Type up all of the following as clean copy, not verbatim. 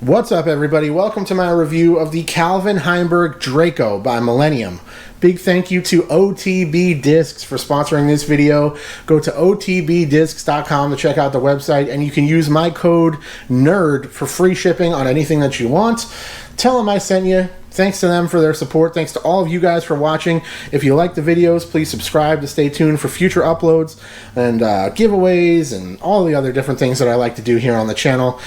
What's up, everybody? Welcome to my review of the Calvin Heimburg Draco by Millennium. Big thank you to OTB Discs for sponsoring this video. Go to otbdiscs.com to check out the website, and you can use my code NERD for free shipping on anything that you want. Tell them I sent you. Thanks to them for their support. Thanks to all of you guys for watching. If you like the videos, please subscribe to stay tuned for future uploads and giveaways and all the other different things that I like to do here on the channel.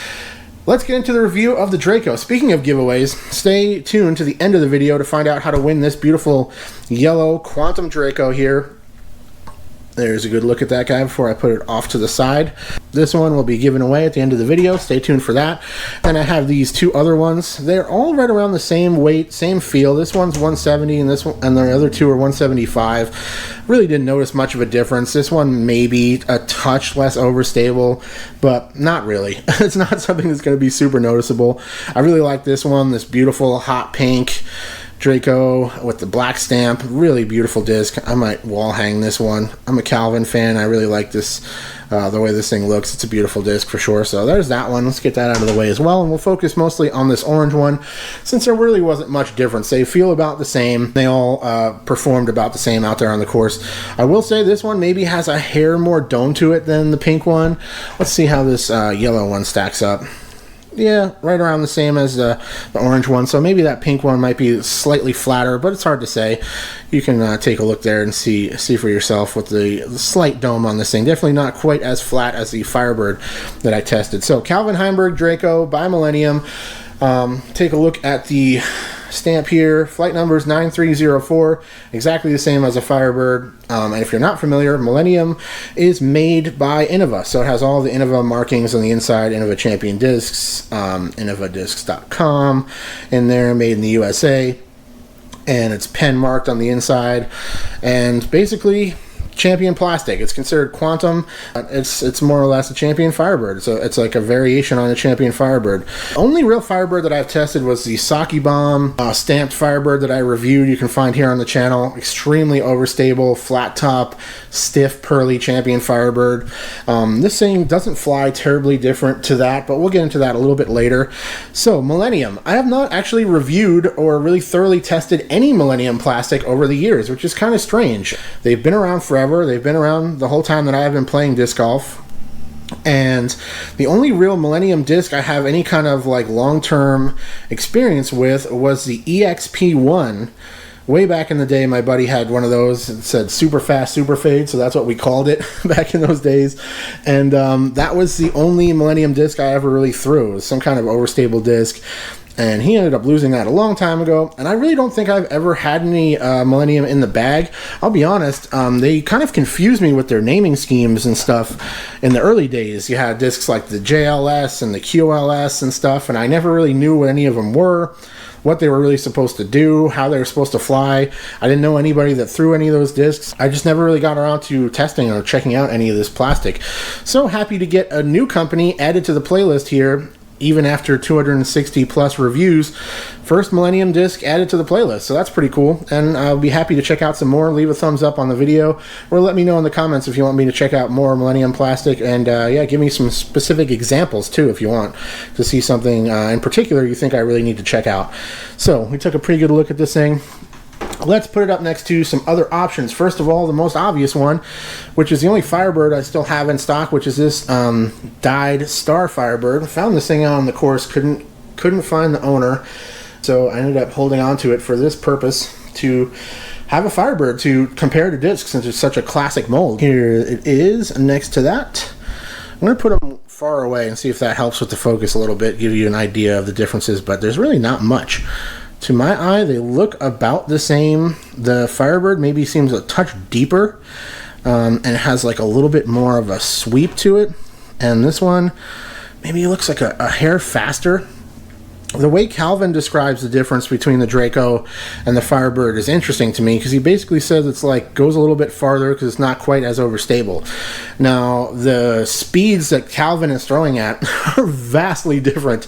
Let's get into the review of the Draco. Speaking of giveaways, stay tuned to the end of the video to find out how to win this beautiful yellow Quantum Draco here. There's a good look at that guy before I put it off to the side. This one will be given away at the end of the video. Stay tuned for that. And I have these two other ones. They're all right around the same weight, same feel. This one's 170 and this one and the other two are 175. Really didn't notice much of a difference. This one may be a touch less overstable, but not really. It's not something that's going to be super noticeable. I really like this one, this beautiful hot pink Draco with the black stamp. Really beautiful disc. I might wall hang this one. I'm a Calvin fan. I really like this, the way this thing looks. It's a beautiful disc for sure. So there's that one. Let's get that out of the way as well, and we'll focus mostly on this orange one since there really wasn't much difference. They feel about the same. They all performed about the same out there on the course. I will say this one maybe has a hair more dome to it than the pink one. Let's see how this yellow one stacks up. Yeah, right around the same as the orange one, so maybe that pink one might be slightly flatter, but it's hard to say. You can take a look there and see for yourself with the slight dome on this thing. Definitely not quite as flat as the Firebird that I tested. So Calvin Heimburg Draco by Millennium. Take a look at the stamp here. Flight number is 9304, exactly the same as a Firebird. And if you're not familiar, Millennium is made by Innova, so it has all the Innova markings on the inside. Innova Champion Discs, InnovaDiscs.com in there, made in the USA, and it's pen marked on the inside, and basically Champion plastic. It's considered quantum. It's more or less a Champion Firebird. So it's like a variation on a Champion Firebird. Only real Firebird that I've tested was the Sake Bomb stamped Firebird that I reviewed. You can find here on the channel. Extremely overstable, flat top, stiff, pearly Champion Firebird. This thing doesn't fly terribly different to that, but we'll get into that a little bit later. So Millennium. I have not actually reviewed or really thoroughly tested any Millennium plastic over the years, which is kind of strange. They've been around forever. They've been around the whole time that I've been playing disc golf, and the only real Millennium disc I have any kind of like long-term experience with was the EXP1. Way back in the day, my buddy had one of those. It said super fast, super fade, so that's what we called it back in those days. And that was the only Millennium disc I ever really threw. It was some kind of overstable disc. And he ended up losing that a long time ago, and I really don't think I've ever had any Millennium in the bag. I'll be honest, they kind of confused me with their naming schemes and stuff in the early days. You had discs like the JLS and the QLS and stuff, and I never really knew what any of them were, what they were really supposed to do, how they were supposed to fly. I didn't know anybody that threw any of those discs. I just never really got around to testing or checking out any of this plastic. So happy to get a new company added to the playlist here. Even after 260 plus reviews, first Millennium disc added to the playlist, so that's pretty cool, and I'll be happy to check out some more. Leave a thumbs up on the video, or let me know in the comments if you want me to check out more Millennium plastic, and yeah, give me some specific examples too if you want to see something in particular you think I really need to check out. So we took a pretty good look at this thing. Let's put it up next to some other options. First of all, the most obvious one, which is the only Firebird I still have in stock, which is this dyed Star Firebird. Found this thing out on the course, couldn't find the owner, so I ended up holding on to it for this purpose, to have a Firebird to compare to discs since it's such a classic mold. Here it is next to that. I'm going to put them far away and see if that helps with the focus a little bit, give you an idea of the differences, but there's really not much. To my eye, they look about the same. The Firebird maybe seems a touch deeper and has like a little bit more of a sweep to it. And this one maybe looks like a hair faster. The way Calvin describes the difference between the Draco and the Firebird is interesting to me, because he basically says it's like goes a little bit farther because it's not quite as overstable. Now, the speeds that Calvin is throwing at are vastly different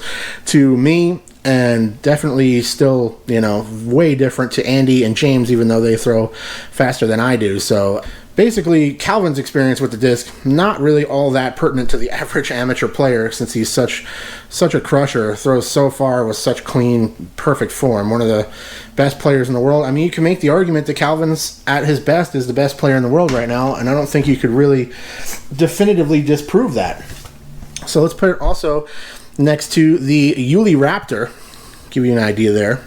to me, and definitely still, you know, way different to Andy and James, even though they throw faster than I do. So Basically, Calvin's experience with the disc, not really all that pertinent to the average amateur player, since he's such a crusher, throws so far with such clean, perfect form. One of the best players in the world. I mean, you can make the argument that Calvin's at his best is the best player in the world right now, and I don't think you could really definitively disprove that. So let's put it also next to the Yuli Raptor, give you an idea there.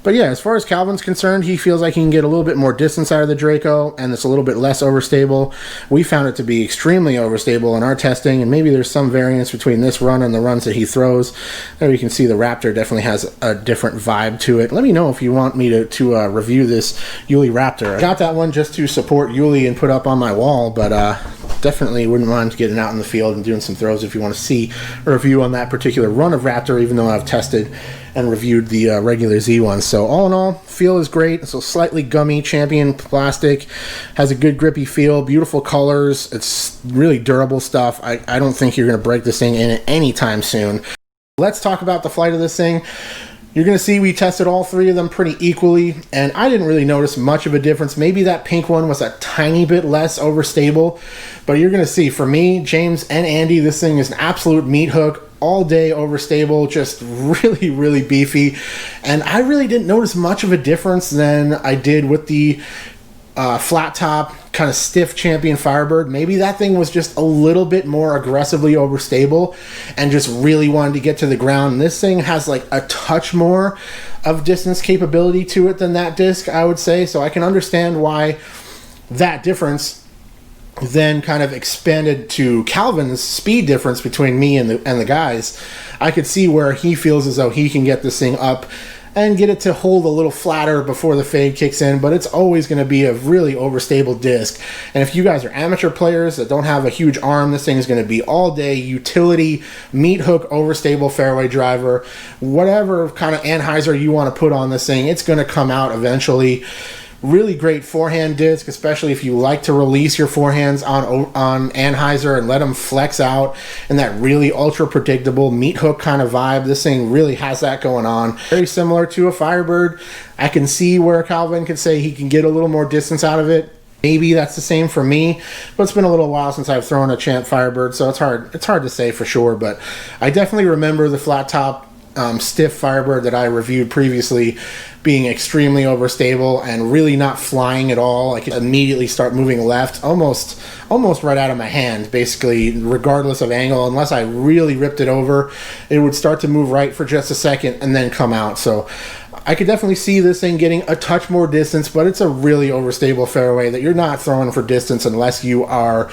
But yeah, as far as Calvin's concerned, he feels like he can get a little bit more distance out of the Draco, and it's a little bit less overstable. We found it to be extremely overstable in our testing, and maybe there's some variance between this run and the runs that he throws. There you can see the Raptor definitely has a different vibe to it. Let me know if you want me to review this Yuli Raptor. I got that one just to support Yuli and put up on my wall, but definitely wouldn't mind getting out in the field and doing some throws if you want to see a review on that particular run of Raptor, even though I've tested and reviewed the regular Z one. So all in all, feel is great. It's a slightly gummy Champion plastic, has a good grippy feel, beautiful colors. It's really durable stuff. I don't think you're going to break this thing in anytime soon. Let's talk about the flight of this thing. You're going to see we tested all three of them pretty equally, and I didn't really notice much of a difference. Maybe that pink one was a tiny bit less overstable, but you're going to see, for me, James, and Andy, this thing is an absolute meat hook. All day overstable, just really, really beefy. And I really didn't notice much of a difference than I did with the flat top, kind of stiff Champion Firebird. Maybe that thing was just a little bit more aggressively overstable and just really wanted to get to the ground. And this thing has like a touch more of distance capability to it than that disc, I would say. So I can understand why that difference then kind of expanded to Calvin's speed difference between me and the guys. I could see where he feels as though he can get this thing up and get it to hold a little flatter before the fade kicks in, but it's always going to be a really overstable disc. And if you guys are amateur players that don't have a huge arm, this thing is going to be all day utility, meat hook, overstable fairway driver. Whatever kind of anhyzer you want to put on this thing, it's going to come out eventually. Really great forehand disc, especially if you like to release your forehands on anhyzer and let them flex out in that really ultra predictable meat hook kind of vibe. This thing really has that going on. Very similar to a Firebird. I can see where Calvin could say he can get a little more distance out of it. Maybe that's the same for me, but it's been a little while since I've thrown a Champ Firebird, so it's hard to say for sure. But I definitely remember the flat top stiff Firebird that I reviewed previously being extremely overstable and really not flying at all. I could immediately start moving left, almost right out of my hand, basically, regardless of angle. Unless I really ripped it over, it would start to move right for just a second and then come out. So I could definitely see this thing getting a touch more distance, but it's a really overstable fairway that you're not throwing for distance unless you are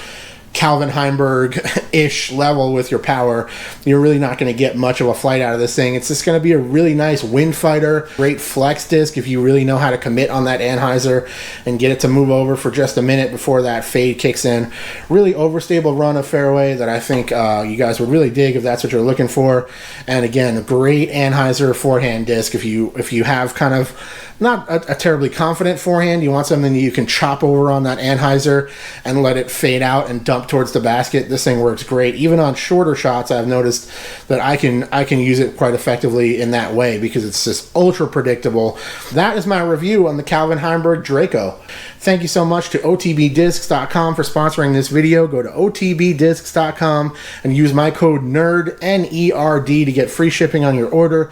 Calvin Heimburg-ish level with your power. You're really not going to get much of a flight out of this thing. It's just going to be a really nice wind fighter, great flex disc if you really know how to commit on that anhyzer and get it to move over for just a minute before that fade kicks in. Really overstable run of fairway that I think you guys would really dig if that's what you're looking for. And again, a great anhyzer forehand disc if you have kind of not a terribly confident forehand. You want something that you can chop over on that anhyzer and let it fade out and dump towards the basket. This thing works great. Even on shorter shots, I've noticed that I can use it quite effectively in that way because it's just ultra predictable. That is my review on the Calvin Heimburg Draco. Thank you so much to otbdiscs.com for sponsoring this video. Go to otbdiscs.com and use my code NERD, N-E-R-D, to get free shipping on your order.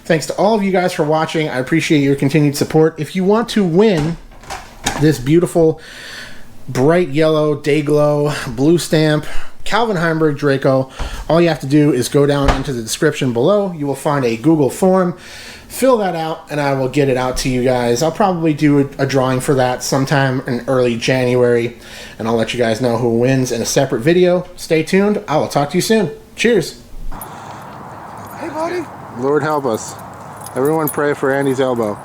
Thanks to all of you guys for watching. I appreciate your continued support. If you want to win this beautiful bright yellow day glow blue stamp Calvin Heimburg Draco, all you have to do is go down into the description below. You will find a Google form. Fill that out and I will get it out to you guys. I'll probably do a drawing for that sometime in early January, and I'll let you guys know who wins in a separate video. Stay tuned. I will talk to you soon. Cheers. Hey, buddy. Lord help us. Everyone pray for Andy's elbow.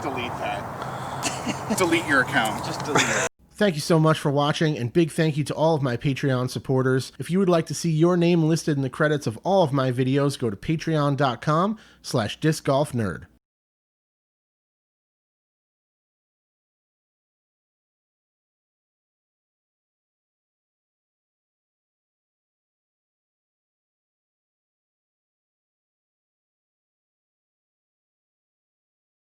Delete that. Delete your account. Just delete it. Thank you so much for watching, and big thank you to all of my Patreon supporters. If you would like to see your name listed in the credits of all of my videos, go to patreon.com/discgolfnerd.